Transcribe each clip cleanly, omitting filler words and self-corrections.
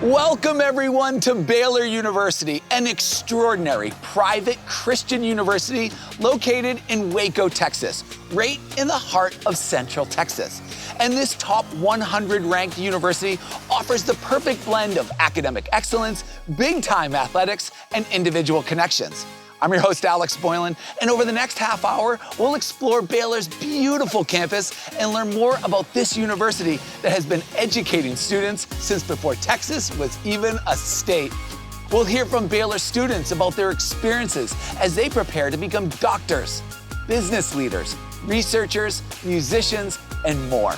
Welcome everyone to Baylor University, an extraordinary private Christian university located in Waco, Texas, right in the heart of Central Texas. And this top 100 ranked university offers the perfect blend of academic excellence, big-time athletics, and individual connections. I'm your host, Alex Boylan, and over the next half hour, we'll explore Baylor's beautiful campus and learn more about this university that has been educating students since before Texas was even a state. We'll hear from Baylor students about their experiences as they prepare to become doctors, business leaders, researchers, musicians, and more.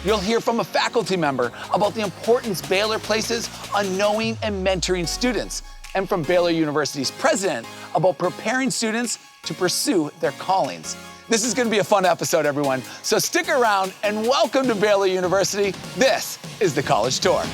You'll hear from a faculty member about the importance Baylor places on knowing and mentoring students, and from Baylor University's president about preparing students to pursue their callings. This is gonna be a fun episode, everyone, so stick around and welcome to Baylor University. This is the College Tour.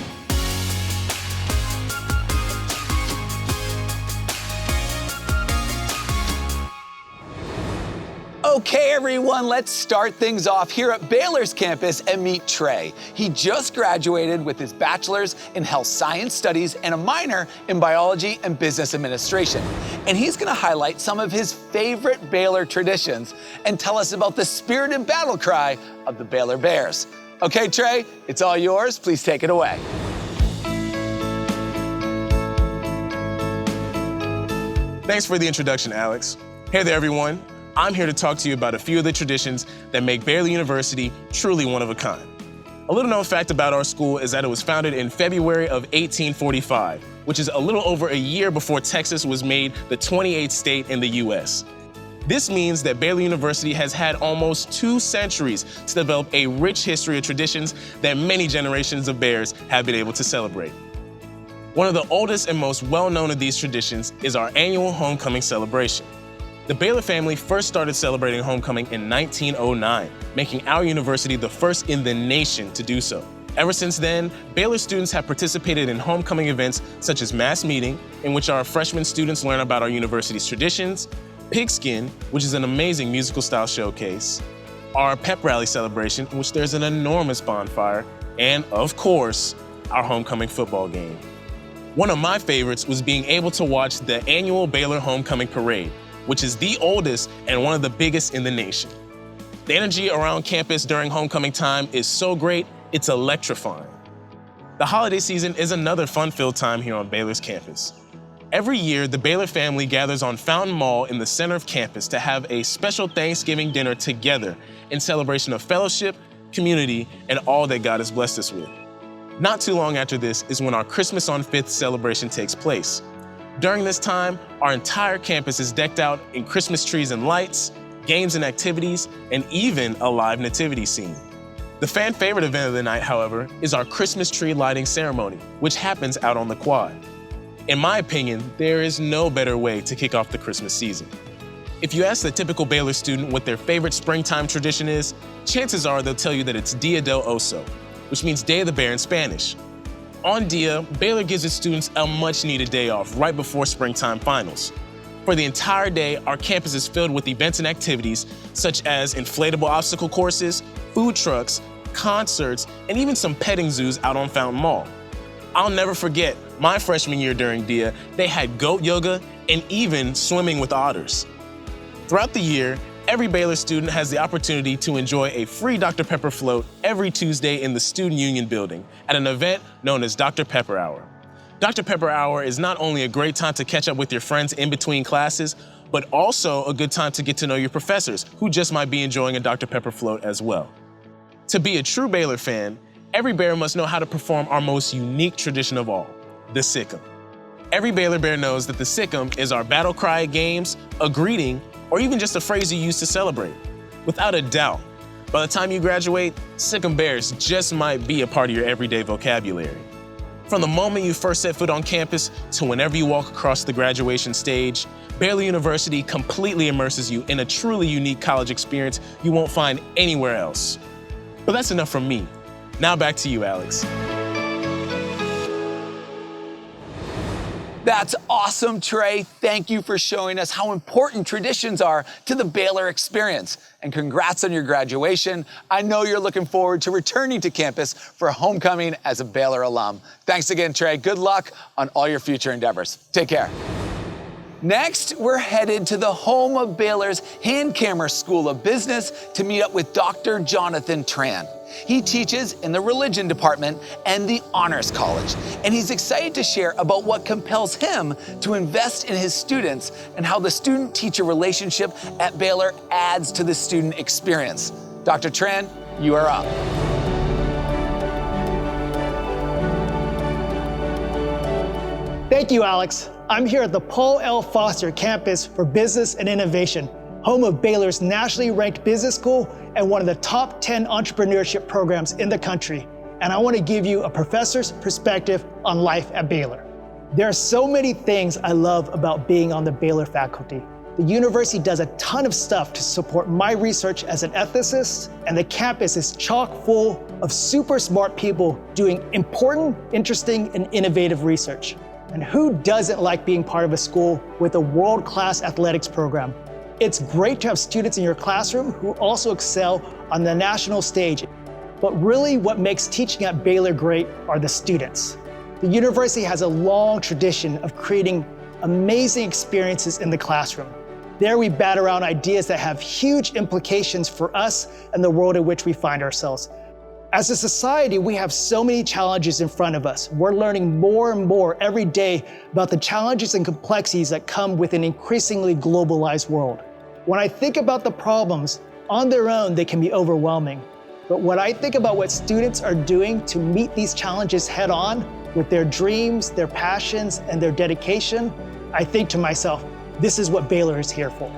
Okay, everyone, let's start things off here at Baylor's campus and meet Trey. He just graduated with his bachelor's in health science studies and a minor in biology and business administration. And he's gonna highlight some of his favorite Baylor traditions and tell us about the spirited battle cry of the Baylor Bears. Okay, Trey, it's all yours. Please take it away. Thanks for the introduction, Alex. Hey there, everyone. I'm here to talk to you about a few of the traditions that make Baylor University truly one of a kind. A little known fact about our school is that it was founded in February of 1845, which is a little over a year before Texas was made the 28th state in the U.S. This means that Baylor University has had almost 2 centuries to develop a rich history of traditions that many generations of Bears have been able to celebrate. One of the oldest and most well-known of these traditions is our annual homecoming celebration. The Baylor family first started celebrating homecoming in 1909, making our university the first in the nation to do so. Ever since then, Baylor students have participated in homecoming events such as Mass Meeting, in which our freshman students learn about our university's traditions, Pigskin, which is an amazing musical style showcase, our pep rally celebration, in which there's an enormous bonfire, and of course, our homecoming football game. One of my favorites was being able to watch the annual Baylor Homecoming Parade, which is the oldest and one of the biggest in the nation. The energy around campus during homecoming time is so great, it's electrifying. The holiday season is another fun-filled time here on Baylor's campus. Every year, the Baylor family gathers on Fountain Mall in the center of campus to have a special Thanksgiving dinner together in celebration of fellowship, community, and all that God has blessed us with. Not too long after this is when our Christmas on 5th celebration takes place. During this time, our entire campus is decked out in Christmas trees and lights, games and activities, and even a live nativity scene. The fan favorite event of the night, however, is our Christmas tree lighting ceremony, which happens out on the quad. In my opinion, there is no better way to kick off the Christmas season. If you ask the typical Baylor student what their favorite springtime tradition is, chances are they'll tell you that it's Dia del Oso, which means Day of the Bear in Spanish. On Dia, Baylor gives its students a much-needed day off right before springtime finals. For the entire day, our campus is filled with events and activities such as inflatable obstacle courses, food trucks, concerts, and even some petting zoos out on Fountain Mall. I'll never forget, my freshman year during Dia, they had goat yoga and even swimming with otters. Throughout the year, every Baylor student has the opportunity to enjoy a free Dr. Pepper float every Tuesday in the Student Union building at an event known as Dr. Pepper Hour. Dr. Pepper Hour is not only a great time to catch up with your friends in between classes, but also a good time to get to know your professors who just might be enjoying a Dr. Pepper float as well. To be a true Baylor fan, every Bear must know how to perform our most unique tradition of all, the Sick'em. Every Baylor Bear knows that the Sick'em is our battle cry at games, a greeting, or even just a phrase you use to celebrate. Without a doubt, by the time you graduate, Sick'em Bears just might be a part of your everyday vocabulary. From the moment you first set foot on campus to whenever you walk across the graduation stage, Baylor University completely immerses you in a truly unique college experience you won't find anywhere else. But that's enough from me. Now back to you, Alex. That's awesome, Trey. Thank you for showing us how important traditions are to the Baylor experience. And congrats on your graduation. I know you're looking forward to returning to campus for homecoming as a Baylor alum. Thanks again, Trey. Good luck on all your future endeavors. Take care. Next, we're headed to the home of Baylor's Hand-Camera School of Business to meet up with Dr. Jonathan Tran. He teaches in the religion department and the honors college, and he's excited to share about what compels him to invest in his students and how the student-teacher relationship at Baylor adds to the student experience. Dr. Tran, you are up. Thank you, Alex. I'm here at the Paul L. Foster Campus for Business and Innovation, home of Baylor's nationally ranked business school and one of the top 10 entrepreneurship programs in the country. And I want to give you a professor's perspective on life at Baylor. There are so many things I love about being on the Baylor faculty. The university does a ton of stuff to support my research as an ethicist, and the campus is chock full of super smart people doing important, interesting, and innovative research. And who doesn't like being part of a school with a world-class athletics program? It's great to have students in your classroom who also excel on the national stage. But really what makes teaching at Baylor great are the students. The university has a long tradition of creating amazing experiences in the classroom. There we bat around ideas that have huge implications for us and the world in which we find ourselves. As a society, we have so many challenges in front of us. We're learning more and more every day about the challenges and complexities that come with an increasingly globalized world. When I think about the problems, on their own, they can be overwhelming. But when I think about what students are doing to meet these challenges head on, with their dreams, their passions, and their dedication, I think to myself, this is what Baylor is here for.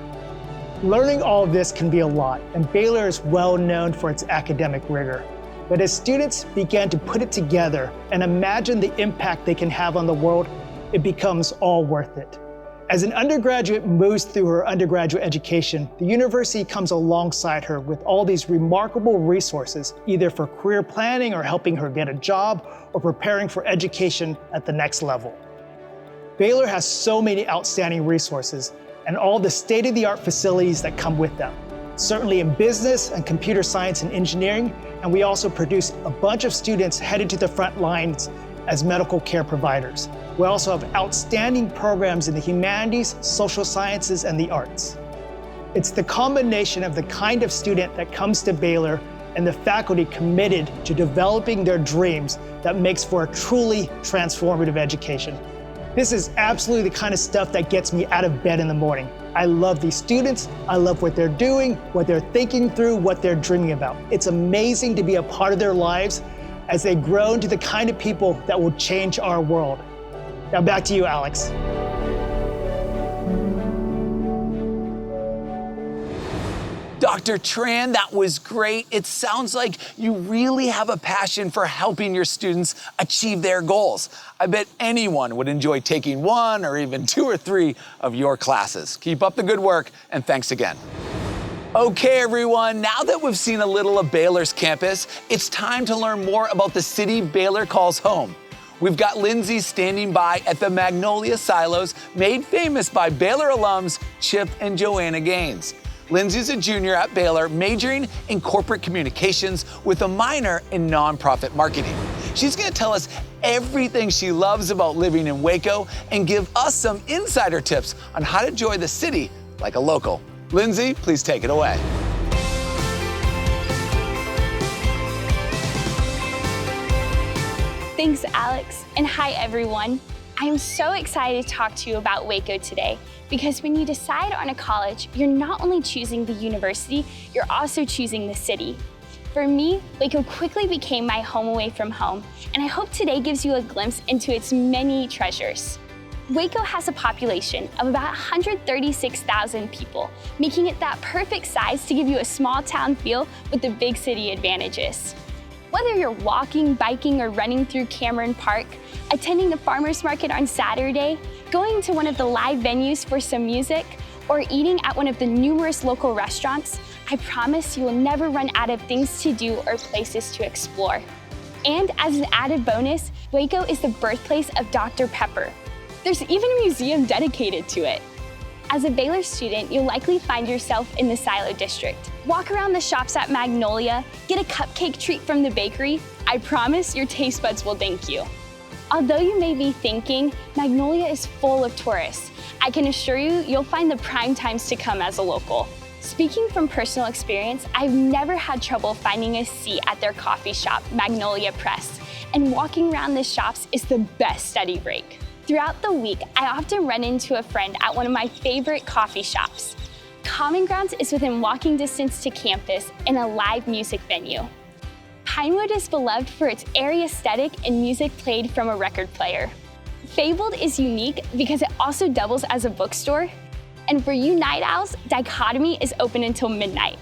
Learning all of this can be a lot, and Baylor is well known for its academic rigor. But as students begin to put it together and imagine the impact they can have on the world, it becomes all worth it. As an undergraduate moves through her undergraduate education, the university comes alongside her with all these remarkable resources, either for career planning or helping her get a job or preparing for education at the next level. Baylor has so many outstanding resources and all the state-of-the-art facilities that come with them. Certainly in business and computer science and engineering, and we also produce a bunch of students headed to the front lines as medical care providers. We also have outstanding programs in the humanities, social sciences, and the arts. It's the combination of the kind of student that comes to Baylor and the faculty committed to developing their dreams that makes for a truly transformative education. This is absolutely the kind of stuff that gets me out of bed in the morning. I love these students, I love what they're doing, what they're thinking through, what they're dreaming about. It's amazing to be a part of their lives as they grow into the kind of people that will change our world. Now back to you, Alex. Dr. Tran, that was great. It sounds like you really have a passion for helping your students achieve their goals. I bet anyone would enjoy taking one or even 2 or 3 of your classes. Keep up the good work, and thanks again. Okay, everyone, now that we've seen a little of Baylor's campus, it's time to learn more about the city Baylor calls home. We've got Lindsay standing by at the Magnolia Silos, made famous by Baylor alums Chip and Joanna Gaines. Lindsay's a junior at Baylor, majoring in corporate communications with a minor in nonprofit marketing. She's going to tell us everything she loves about living in Waco and give us some insider tips on how to enjoy the city like a local. Lindsay, please take it away. Thanks, Alex, and hi, everyone. I am so excited to talk to you about Waco today because when you decide on a college, you're not only choosing the university, you're also choosing the city. For me, Waco quickly became my home away from home, and I hope today gives you a glimpse into its many treasures. Waco has a population of about 136,000 people, making it that perfect size to give you a small town feel with the big city advantages. Whether you're walking, biking, or running through Cameron Park, attending the farmer's market on Saturday, going to one of the live venues for some music, or eating at one of the numerous local restaurants, I promise you will never run out of things to do or places to explore. And as an added bonus, Waco is the birthplace of Dr. Pepper. There's even a museum dedicated to it. As a Baylor student, you'll likely find yourself in the Silo District. Walk around the shops at Magnolia, get a cupcake treat from the bakery. I promise your taste buds will thank you. Although you may be thinking, Magnolia is full of tourists, I can assure you, you'll find the prime times to come as a local. Speaking from personal experience, I've never had trouble finding a seat at their coffee shop, Magnolia Press, and walking around the shops is the best study break. Throughout the week, I often run into a friend at one of my favorite coffee shops. Common Grounds is within walking distance to campus in a live music venue. Pinewood is beloved for its airy aesthetic and music played from a record player. Fabled is unique because it also doubles as a bookstore. And for you night owls, Dichotomy is open until midnight.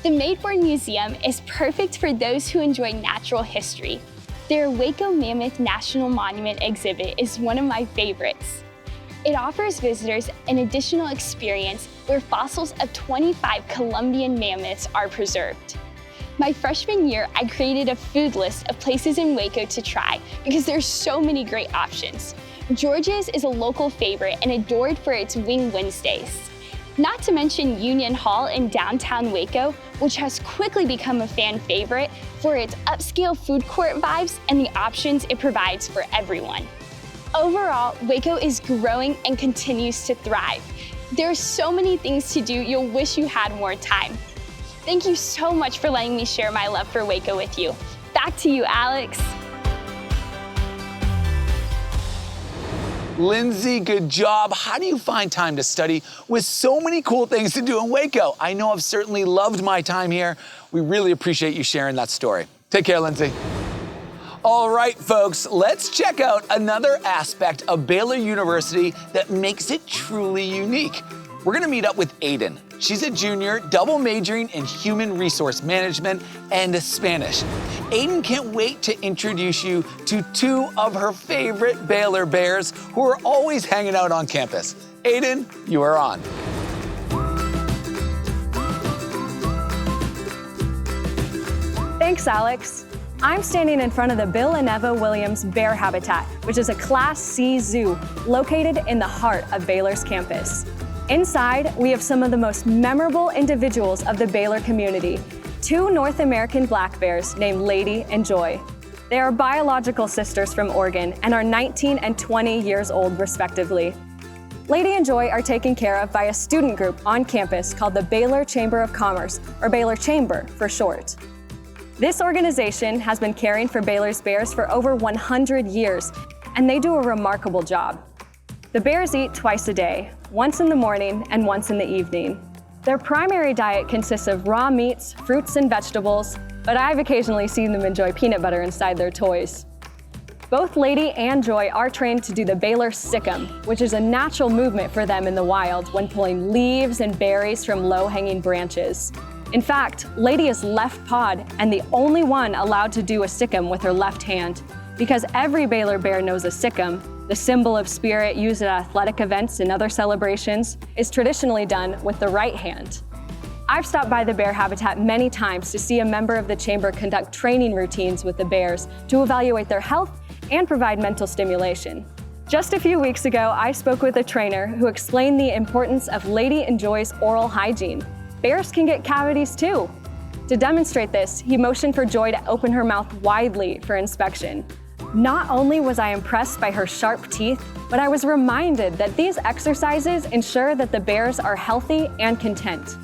The Mayborn Museum is perfect for those who enjoy natural history. Their Waco Mammoth National Monument exhibit is one of my favorites. It offers visitors an additional experience where fossils of 25 Columbian mammoths are preserved. My freshman year, I created a food list of places in Waco to try because there's so many great options. George's is a local favorite and adored for its Wing Wednesdays. Not to mention Union Hall in downtown Waco, which has quickly become a fan favorite for its upscale food court vibes and the options it provides for everyone. Overall, Waco is growing and continues to thrive. There are so many things to do, you'll wish you had more time. Thank you so much for letting me share my love for Waco with you. Back to you, Alex. Lindsay, good job. How do you find time to study with so many cool things to do in Waco? I know I've certainly loved my time here. We really appreciate you sharing that story. Take care, Lindsay. All right, folks, let's check out another aspect of Baylor University that makes it truly unique. We're gonna meet up with Aiden. She's a junior, double majoring in human resource management and Spanish. Aiden can't wait to introduce you to two of her favorite Baylor Bears who are always hanging out on campus. Aiden, you are on. Thanks, Alex. I'm standing in front of the Bill and Eva Williams Bear Habitat, which is a Class C zoo located in the heart of Baylor's campus. Inside, we have some of the most memorable individuals of the Baylor community, two North American black bears named Lady and Joy. They are biological sisters from Oregon and are 19 and 20 years old, respectively. Lady and Joy are taken care of by a student group on campus called the Baylor Chamber of Commerce, or Baylor Chamber for short. This organization has been caring for Baylor's bears for over 100 years, and they do a remarkable job. The bears eat twice a day, once in the morning and once in the evening. Their primary diet consists of raw meats, fruits, and vegetables, but I've occasionally seen them enjoy peanut butter inside their toys. Both Lady and Joy are trained to do the Baylor sick'em, which is a natural movement for them in the wild when pulling leaves and berries from low-hanging branches. In fact, Lady is left-pawed and the only one allowed to do a sick'em with her left hand, because every Baylor bear knows a sick'em, the symbol of spirit used at athletic events and other celebrations, is traditionally done with the right hand. I've stopped by the bear habitat many times to see a member of the chamber conduct training routines with the bears to evaluate their health and provide mental stimulation. Just a few weeks ago, I spoke with a trainer who explained the importance of Lady and Joy's oral hygiene. Bears can get cavities too. To demonstrate this, he motioned for Joy to open her mouth widely for inspection. Not only was I impressed by her sharp teeth, but I was reminded that these exercises ensure that the bears are healthy and content.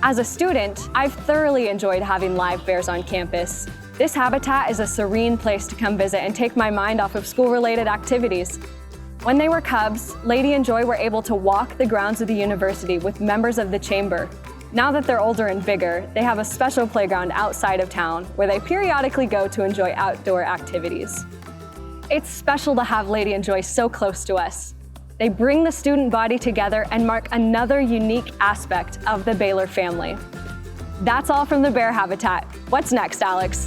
As a student, I've thoroughly enjoyed having live bears on campus. This habitat is a serene place to come visit and take my mind off of school-related activities. When they were cubs, Lady and Joy were able to walk the grounds of the university with members of the chamber. Now that they're older and bigger, they have a special playground outside of town where they periodically go to enjoy outdoor activities. It's special to have Lady and Joy so close to us. They bring the student body together and mark another unique aspect of the Baylor family. That's all from the bear habitat. What's next, Alex?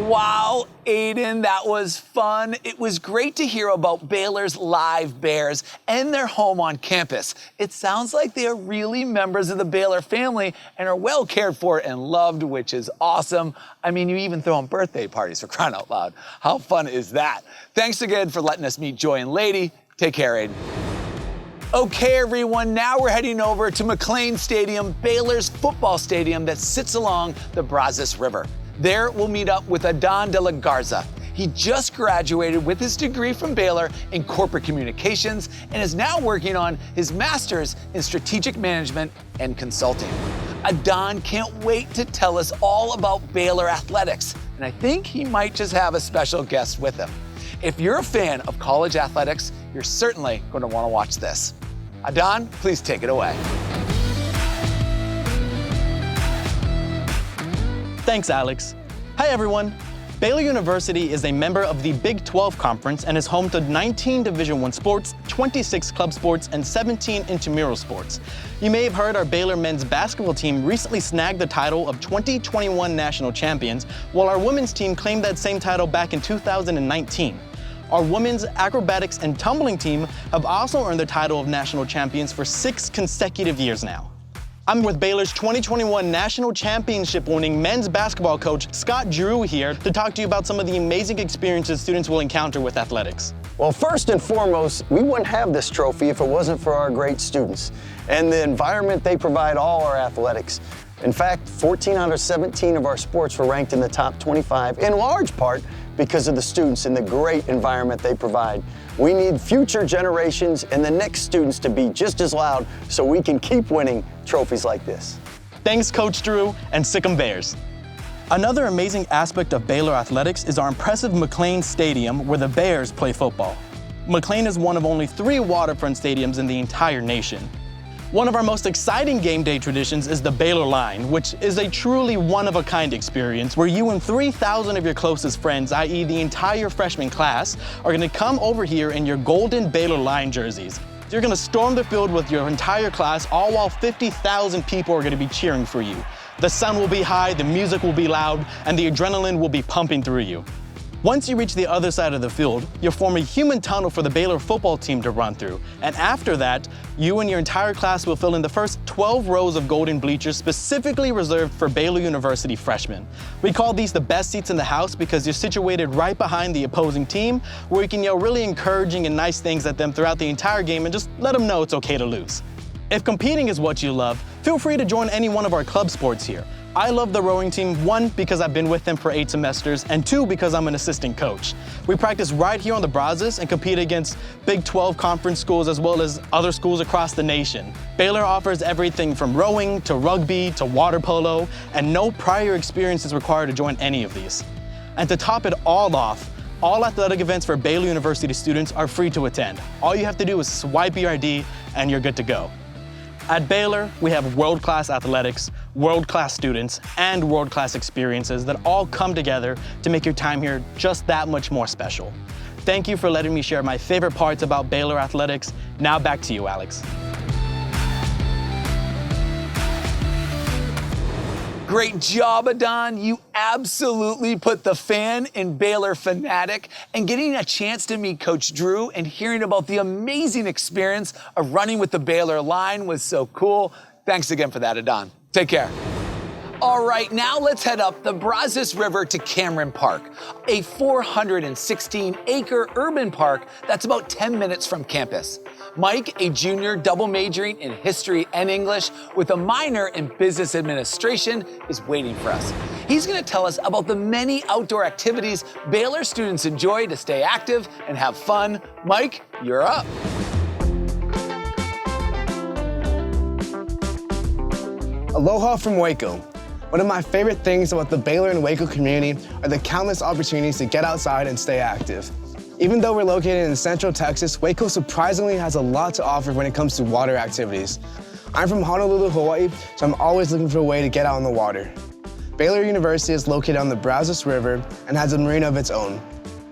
Wow, Aiden, that was fun. It was great to hear about Baylor's live bears and their home on campus. It sounds like they are really members of the Baylor family and are well cared for and loved, which is awesome. I mean, you even throw them birthday parties, for crying out loud. How fun is that? Thanks again for letting us meet Joy and Lady. Take care, Aiden. Okay, everyone, now we're heading over to McLean Stadium, Baylor's football stadium that sits along the Brazos River. There, we'll meet up with Adon de la Garza. He just graduated with his degree from Baylor in corporate communications and is now working on his master's in strategic management and consulting. Adon can't wait to tell us all about Baylor athletics, and I think he might just have a special guest with him. If you're a fan of college athletics, you're certainly going to want to watch this. Adon, please take it away. Thanks, Alex. Hi, everyone. Baylor University is a member of the Big 12 Conference and is home to 19 Division I sports, 26 club sports, and 17 intramural sports. You may have heard our Baylor men's basketball team recently snagged the title of 2021 national champions, while our women's team claimed that same title back in 2019. Our women's acrobatics and tumbling team have also earned the title of national champions for 6 consecutive years now. I'm with Baylor's 2021 national championship winning men's basketball coach, Scott Drew, here to talk to you about some of the amazing experiences students will encounter with athletics. Well, first and foremost, we wouldn't have this trophy if it wasn't for our great students and the environment they provide all our athletics. In fact, 14 out of 17 of our sports were ranked in the top 25, in large part because of the students and the great environment they provide. We need future generations and the next students to be just as loud so we can keep winning trophies like this. Thanks, Coach Drew, and sick 'em Bears. Another amazing aspect of Baylor athletics is our impressive McLean Stadium where the Bears play football. McLean is one of only 3 waterfront stadiums in the entire nation. One of our most exciting game day traditions is the Baylor Line, which is a truly one-of-a-kind experience where you and 3,000 of your closest friends, i.e. the entire freshman class, are gonna come over here in your golden Baylor Line jerseys. You're gonna storm the field with your entire class, all while 50,000 people are gonna be cheering for you. The sun will be high, the music will be loud, and the adrenaline will be pumping through you. Once you reach the other side of the field, you'll form a human tunnel for the Baylor football team to run through. And after that, you and your entire class will fill in the first 12 rows of golden bleachers specifically reserved for Baylor University freshmen. We call these the best seats in the house because you're situated right behind the opposing team, where you can yell really encouraging and nice things at them throughout the entire game and just let them know it's okay to lose. If competing is what you love, feel free to join any one of our club sports here. I love the rowing team, 1, because I've been with them for 8 semesters, and 2, because I'm an assistant coach. We practice right here on the Brazos and compete against Big 12 conference schools as well as other schools across the nation. Baylor offers everything from rowing to rugby to water polo, and no prior experience is required to join any of these. And to top it all off, all athletic events for Baylor University students are free to attend. All you have to do is swipe your ID and you're good to go. At Baylor, we have world-class athletics, world-class students, and world-class experiences that all come together to make your time here just that much more special. Thank you for letting me share my favorite parts about Baylor athletics. Now back to you, Alex. Great job, Adon. You absolutely put the fan in Baylor fanatic, and getting a chance to meet Coach Drew and hearing about the amazing experience of running with the Baylor Line was so cool. Thanks again for that, Adon. Take care. All right, now let's head up the Brazos River to Cameron Park, a 416-acre urban park that's about 10 minutes from campus. Mike, a junior double majoring in history and English with a minor in business administration, is waiting for us. He's going to tell us about the many outdoor activities Baylor students enjoy to stay active and have fun. Mike, you're up. Aloha from Waco. One of my favorite things about the Baylor and Waco community are the countless opportunities to get outside and stay active. Even though we're located in Central Texas, Waco surprisingly has a lot to offer when it comes to water activities. I'm from Honolulu, Hawaii, so I'm always looking for a way to get out on the water. Baylor University is located on the Brazos River and has a marina of its own.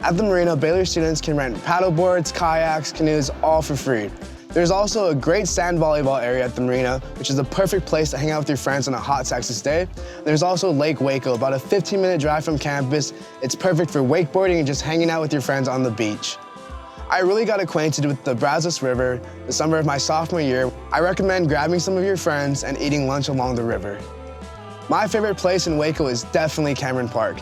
At the marina, Baylor students can rent paddleboards, kayaks, canoes, all for free. There's also a great sand volleyball area at the marina, which is a perfect place to hang out with your friends on a hot Texas day. There's also Lake Waco, about a 15-minute drive from campus. It's perfect for wakeboarding and just hanging out with your friends on the beach. I really got acquainted with the Brazos River the summer of my sophomore year. I recommend grabbing some of your friends and eating lunch along the river. My favorite place in Waco is definitely Cameron Park.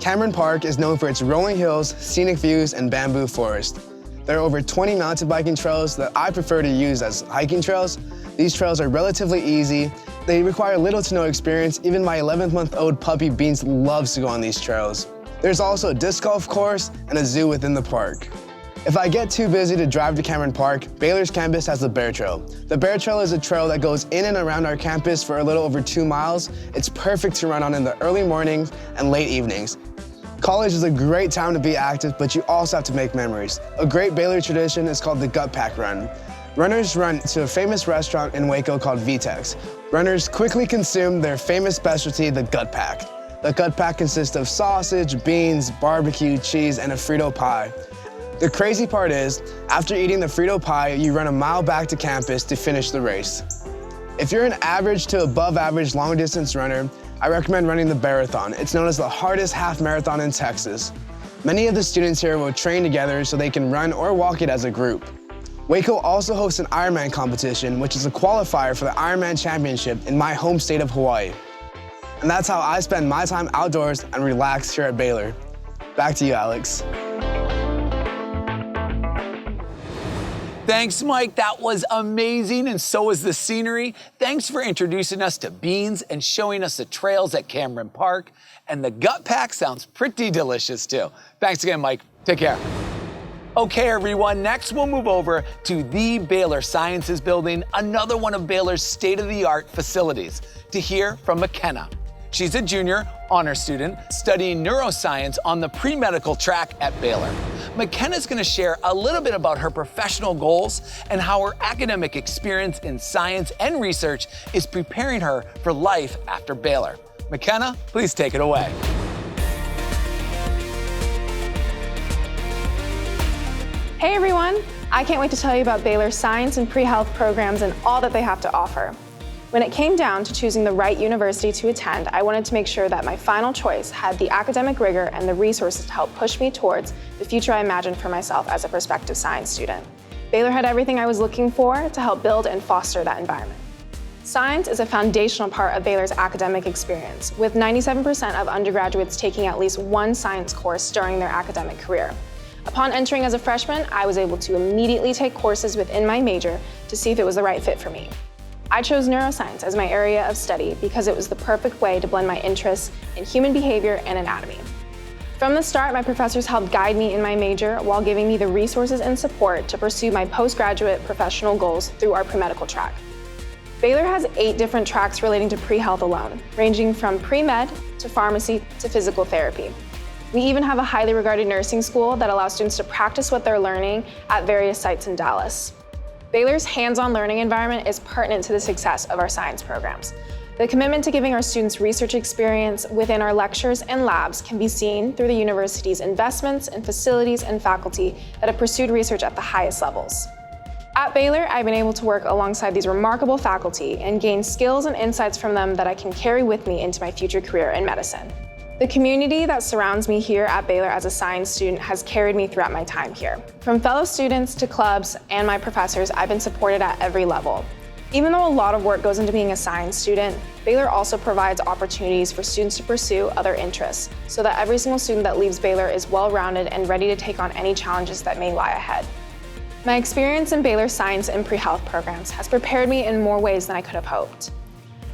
Cameron Park is known for its rolling hills, scenic views, and bamboo forest. There are over 20 mountain biking trails that I prefer to use as hiking trails. These trails are relatively easy. They require little to no experience. Even my 11-month-old puppy Beans loves to go on these trails. There's also a disc golf course and a zoo within the park. If I get too busy to drive to Cameron Park, Baylor's campus has the Bear Trail. The Bear Trail is a trail that goes in and around our campus for a little over 2 miles. It's perfect to run on in the early mornings and late evenings. College is a great time to be active, but you also have to make memories. A great Baylor tradition is called the Gut Pack Run. Runners run to a famous restaurant in Waco called Vitex. Runners quickly consume their famous specialty, the Gut Pack. The Gut Pack consists of sausage, beans, barbecue, cheese, and a Frito pie. The crazy part is, after eating the Frito pie, you run a mile back to campus to finish the race. If you're an average to above average long distance runner, I recommend running the Marathon. It's known as the hardest half marathon in Texas. Many of the students here will train together so they can run or walk it as a group. Waco also hosts an Ironman competition, which is a qualifier for the Ironman Championship in my home state of Hawaii. And that's how I spend my time outdoors and relax here at Baylor. Back to you, Alex. Thanks, Mike. That was amazing, and so was the scenery. Thanks for introducing us to Beans and showing us the trails at Cameron Park. And the Gut Pack sounds pretty delicious, too. Thanks again, Mike. Take care. Okay, everyone, next we'll move over to the Baylor Sciences Building, another one of Baylor's state-of-the-art facilities, to hear from McKenna. She's a junior honor student studying neuroscience on the pre-medical track at Baylor. McKenna's gonna share a little bit about her professional goals and how her academic experience in science and research is preparing her for life after Baylor. McKenna, please take it away. Hey everyone! I can't wait to tell you about Baylor's science and pre-health programs and all that they have to offer. When it came down to choosing the right university to attend, I wanted to make sure that my final choice had the academic rigor and the resources to help push me towards the future I imagined for myself as a prospective science student. Baylor had everything I was looking for to help build and foster that environment. Science is a foundational part of Baylor's academic experience, with 97% of undergraduates taking at least one science course during their academic career. Upon entering as a freshman, I was able to immediately take courses within my major to see if it was the right fit for me. I chose neuroscience as my area of study because it was the perfect way to blend my interests in human behavior and anatomy. From the start, my professors helped guide me in my major while giving me the resources and support to pursue my postgraduate professional goals through our pre-medical track. Baylor has 8 different tracks relating to pre-health alone, ranging from pre-med to pharmacy to physical therapy. We even have a highly regarded nursing school that allows students to practice what they're learning at various sites in Dallas. Baylor's hands-on learning environment is pertinent to the success of our science programs. The commitment to giving our students research experience within our lectures and labs can be seen through the university's investments in facilities and faculty that have pursued research at the highest levels. At Baylor, I've been able to work alongside these remarkable faculty and gain skills and insights from them that I can carry with me into my future career in medicine. The community that surrounds me here at Baylor as a science student has carried me throughout my time here. From fellow students to clubs and my professors, I've been supported at every level. Even though a lot of work goes into being a science student, Baylor also provides opportunities for students to pursue other interests so that every single student that leaves Baylor is well-rounded and ready to take on any challenges that may lie ahead. My experience in Baylor's science and pre-health programs has prepared me in more ways than I could have hoped.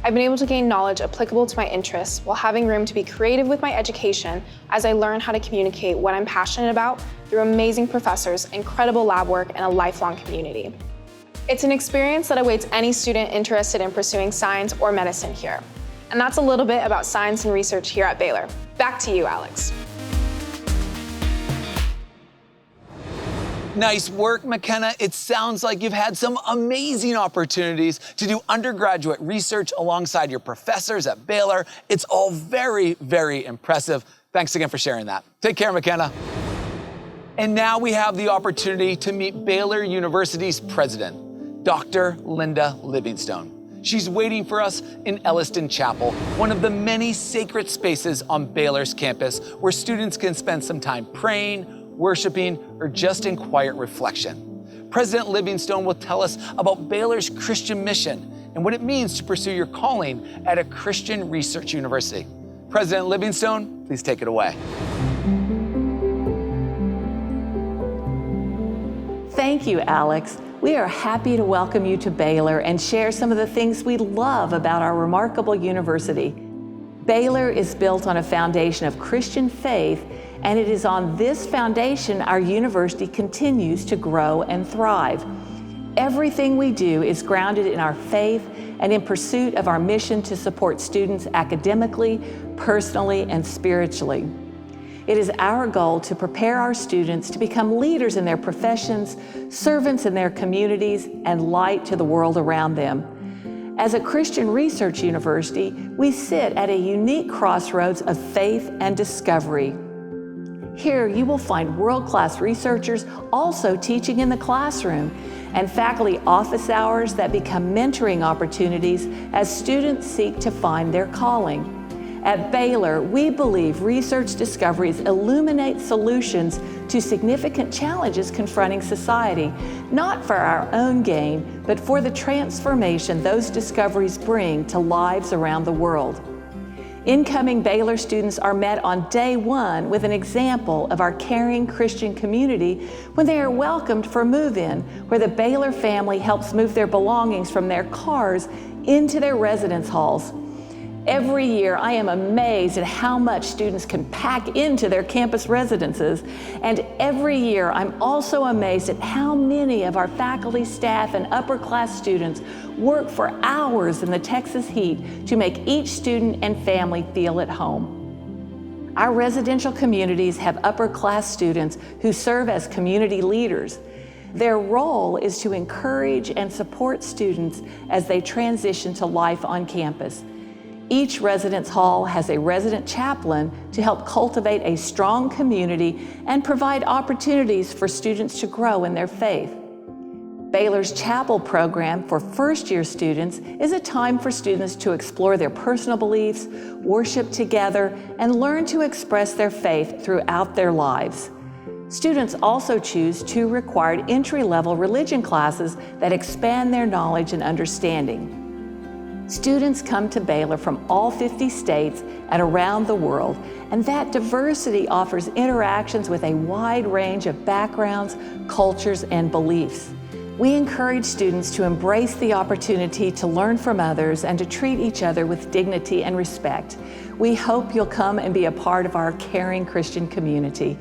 I've been able to gain knowledge applicable to my interests while having room to be creative with my education as I learn how to communicate what I'm passionate about through amazing professors, incredible lab work, and a lifelong community. It's an experience that awaits any student interested in pursuing science or medicine here. And that's a little bit about science and research here at Baylor. Back to you, Alex. Nice work, McKenna. It sounds like you've had some amazing opportunities to do undergraduate research alongside your professors at Baylor. It's all very, very impressive. Thanks again for sharing that. Take care, McKenna. And now we have the opportunity to meet Baylor University's president, Dr. Linda Livingstone. She's waiting for us in Elliston Chapel, one of the many sacred spaces on Baylor's campus where students can spend some time praying, worshiping, or just in quiet reflection. President Livingstone will tell us about Baylor's Christian mission and what it means to pursue your calling at a Christian research university. President Livingstone, please take it away. Thank you, Alex. We are happy to welcome you to Baylor and share some of the things we love about our remarkable university. Baylor is built on a foundation of Christian faith, and it is on this foundation our university continues to grow and thrive. Everything we do is grounded in our faith and in pursuit of our mission to support students academically, personally, and spiritually. It is our goal to prepare our students to become leaders in their professions, servants in their communities, and light to the world around them. As a Christian research university, we sit at a unique crossroads of faith and discovery. Here you will find world-class researchers also teaching in the classroom, and faculty office hours that become mentoring opportunities as students seek to find their calling. At Baylor, we believe research discoveries illuminate solutions to significant challenges confronting society, not for our own gain, but for the transformation those discoveries bring to lives around the world. Incoming Baylor students are met on day one with an example of our caring Christian community when they are welcomed for move-in, where the Baylor family helps move their belongings from their cars into their residence halls. Every year, I am amazed at how much students can pack into their campus residences, and every year I'm also amazed at how many of our faculty, staff, and upper-class students work for hours in the Texas heat to make each student and family feel at home. Our residential communities have upper-class students who serve as community leaders. Their role is to encourage and support students as they transition to life on campus. Each residence hall has a resident chaplain to help cultivate a strong community and provide opportunities for students to grow in their faith. Baylor's chapel program for first-year students is a time for students to explore their personal beliefs, worship together, and learn to express their faith throughout their lives. Students also choose 2 required entry-level religion classes that expand their knowledge and understanding. Students come to Baylor from all 50 states and around the world, and that diversity offers interactions with a wide range of backgrounds, cultures, and beliefs. We encourage students to embrace the opportunity to learn from others and to treat each other with dignity and respect. We hope you'll come and be a part of our caring Christian community.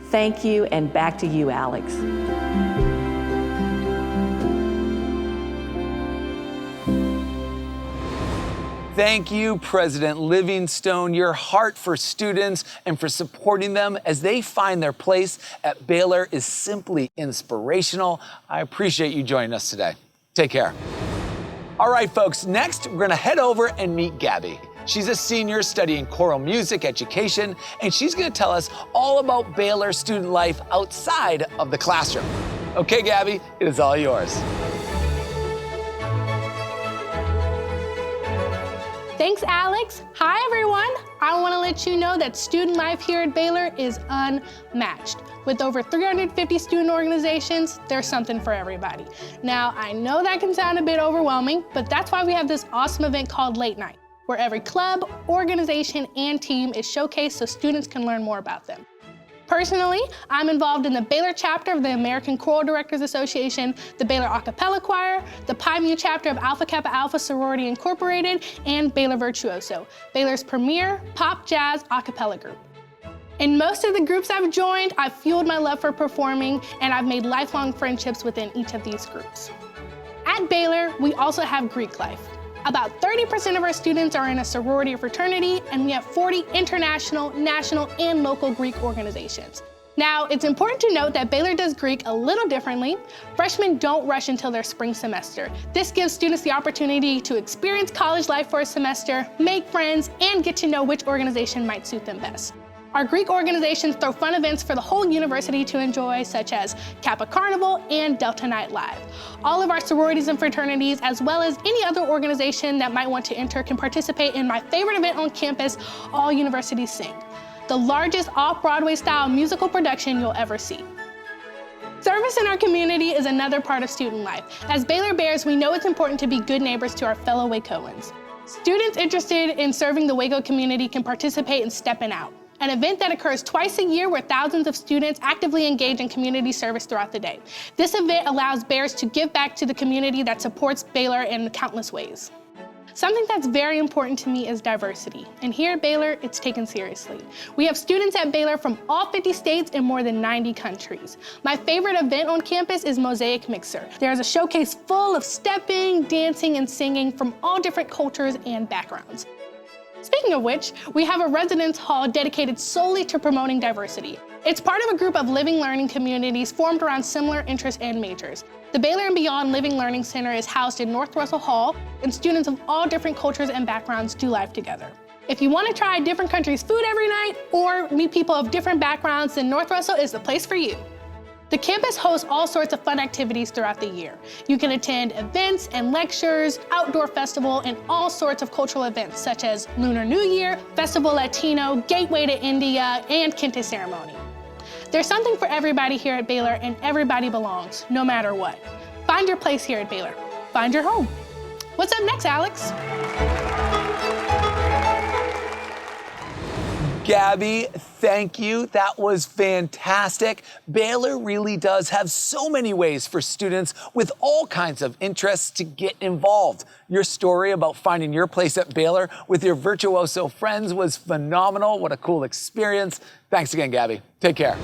Thank you, and back to you, Alex. Thank you, President Livingstone. Your heart for students and for supporting them as they find their place at Baylor is simply inspirational. I appreciate you joining us today. Take care. All right, folks, next we're gonna head over and meet Gabby. She's a senior studying choral music education, and she's gonna tell us all about Baylor student life outside of the classroom. Okay, Gabby, it is all yours. Thanks, Alex. Hi, everyone. I want to let you know that student life here at Baylor is unmatched. With over 350 student organizations, there's something for everybody. Now, I know that can sound a bit overwhelming, but that's why we have this awesome event called Late Night, where every club, organization, and team is showcased so students can learn more about them. Personally, I'm involved in the Baylor chapter of the American Choral Directors Association, the Baylor A Cappella Choir, the Pi Mu chapter of Alpha Kappa Alpha Sorority Incorporated, and Baylor Virtuoso, Baylor's premier pop jazz a cappella group. In most of the groups I've joined, I've fueled my love for performing, and I've made lifelong friendships within each of these groups. At Baylor, we also have Greek life. About 30% of our students are in a sorority or fraternity, and we have 40 international, national, and local Greek organizations. Now, it's important to note that Baylor does Greek a little differently. Freshmen don't rush until their spring semester. This gives students the opportunity to experience college life for a semester, make friends, and get to know which organization might suit them best. Our Greek organizations throw fun events for the whole university to enjoy, such as Kappa Carnival and Delta Night Live. All of our sororities and fraternities, as well as any other organization that might want to enter, can participate in my favorite event on campus, All Universities Sing, the largest off-Broadway style musical production you'll ever see. Service in our community is another part of student life. As Baylor Bears, we know it's important to be good neighbors to our fellow Wacoans. Students interested in serving the Waco community can participate in Steppin' Out, an event that occurs twice a year where thousands of students actively engage in community service throughout the day. This event allows Bears to give back to the community that supports Baylor in countless ways. Something that's very important to me is diversity, and here at Baylor, it's taken seriously. We have students at Baylor from all 50 states and more than 90 countries. My favorite event on campus is Mosaic Mixer. There's a showcase full of stepping, dancing, and singing from all different cultures and backgrounds. Speaking of which, we have a residence hall dedicated solely to promoting diversity. It's part of a group of living learning communities formed around similar interests and majors. The Baylor and Beyond Living Learning Center is housed in North Russell Hall, and students of all different cultures and backgrounds do life together. If you want to try different countries' food every night or meet people of different backgrounds, then North Russell is the place for you. The campus hosts all sorts of fun activities throughout the year. You can attend events and lectures, outdoor festival, and all sorts of cultural events such as Lunar New Year, Festival Latino, Gateway to India, and Kente Ceremony. There's something for everybody here at Baylor, and everybody belongs, no matter what. Find your place here at Baylor. Find your home. What's up next, Alex? Gabby, thank you. That was fantastic. Baylor really does have so many ways for students with all kinds of interests to get involved. Your story about finding your place at Baylor with your virtuoso friends was phenomenal. What a cool experience. Thanks again, Gabby. Take care.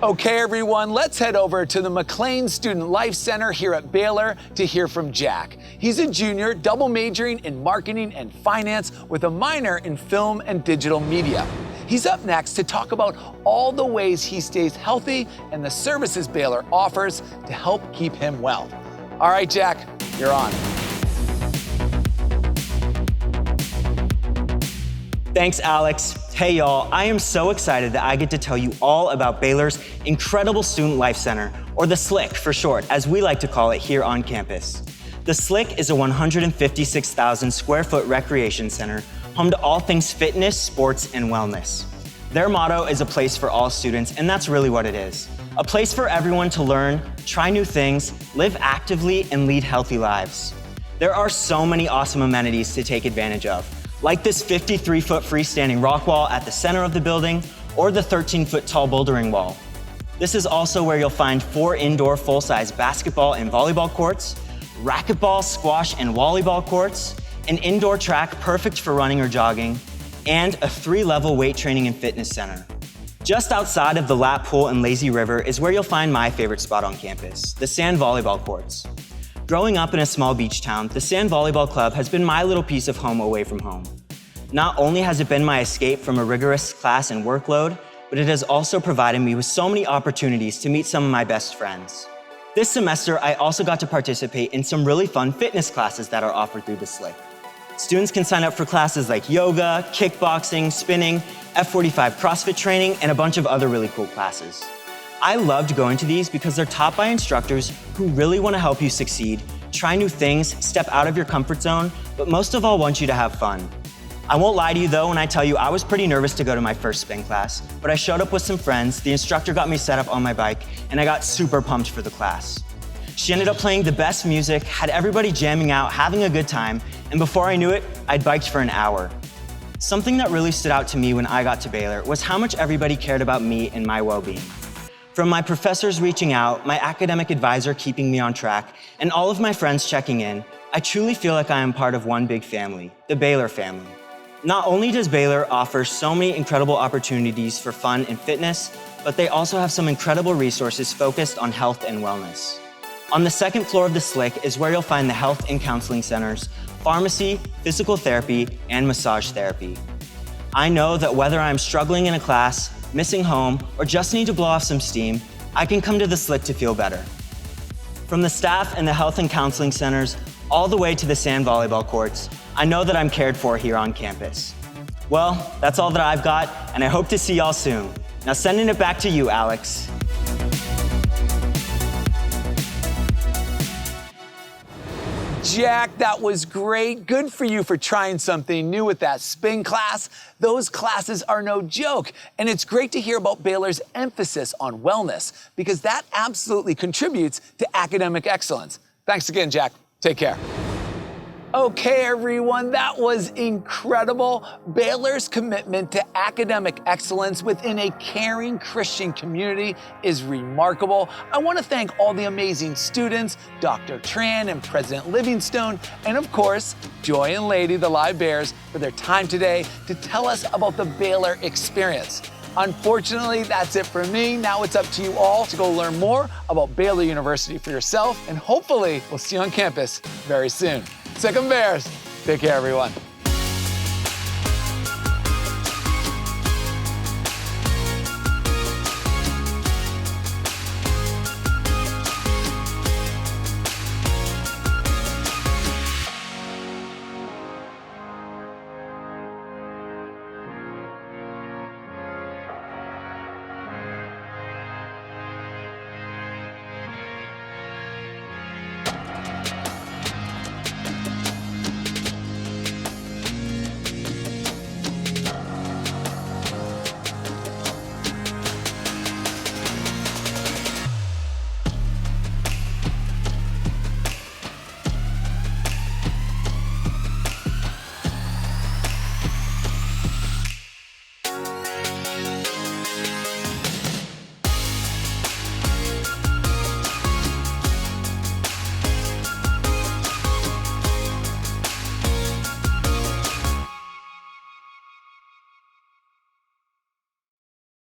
Okay, everyone, let's head over to the McLean Student Life Center here at Baylor to hear from Jack. He's a junior, double majoring in marketing and finance with a minor in film and digital media. He's up next to talk about all the ways he stays healthy and the services Baylor offers to help keep him well. All right, Jack, you're on. Thanks, Alex. Hey, y'all, I am so excited that I get to tell you all about Baylor's incredible Student Life Center, or the SLIC for short, as we like to call it here on campus. The SLIC is a 156,000 square foot recreation center, home to all things fitness, sports, and wellness. Their motto is a place for all students, and that's really what it is. A place for everyone to learn, try new things, live actively, and lead healthy lives. There are so many awesome amenities to take advantage of, like this 53-foot freestanding rock wall at the center of the building, or the 13-foot tall bouldering wall. This is also where you'll find 4 indoor full-size basketball and volleyball courts, racquetball, squash, and volleyball courts, an indoor track perfect for running or jogging, and a 3-level weight training and fitness center. Just outside of the lap pool and lazy river is where you'll find my favorite spot on campus, the sand volleyball courts. Growing up in a small beach town, the Sand Volleyball Club has been my little piece of home away from home. Not only has it been my escape from a rigorous class and workload, but it has also provided me with so many opportunities to meet some of my best friends. This semester, I also got to participate in some really fun fitness classes that are offered through the SLIC. Students can sign up for classes like yoga, kickboxing, spinning, F45 CrossFit training, and a bunch of other really cool classes. I loved going to these because they're taught by instructors who really want to help you succeed, try new things, step out of your comfort zone, but most of all want you to have fun. I won't lie to you though when I tell you I was pretty nervous to go to my first spin class, but I showed up with some friends, the instructor got me set up on my bike, and I got super pumped for the class. She ended up playing the best music, had everybody jamming out, having a good time, and before I knew it, I'd biked for an hour. Something that really stood out to me when I got to Baylor was how much everybody cared about me and my well-being. From my professors reaching out, my academic advisor keeping me on track, and all of my friends checking in, I truly feel like I am part of one big family, the Baylor family. Not only does Baylor offer so many incredible opportunities for fun and fitness, but they also have some incredible resources focused on health and wellness. On the second floor of the SLIC is where you'll find the health and counseling centers, pharmacy, physical therapy, and massage therapy. I know that whether I'm struggling in a class, missing home, or just need to blow off some steam, I can come to the SLIC to feel better. From the staff and the health and counseling centers, all the way to the sand volleyball courts, I know that I'm cared for here on campus. Well, that's all that I've got, and I hope to see y'all soon. Now sending it back to you, Alex. Jack, that was great. Good for you for trying something new with that spin class. Those classes are no joke. And it's great to hear about Baylor's emphasis on wellness, because that absolutely contributes to academic excellence. Thanks again, Jack. Take care. Okay, everyone, that was incredible. Baylor's commitment to academic excellence within a caring Christian community is remarkable. I want to thank all the amazing students, Dr. Tran and President Livingstone, and of course, Joy and Lady, the Live Bears, for their time today to tell us about the Baylor experience. Unfortunately, that's it for me. Now it's up to you all to go learn more about Baylor University for yourself, and hopefully we'll see you on campus very soon. Sic 'em Bears. Take care, everyone.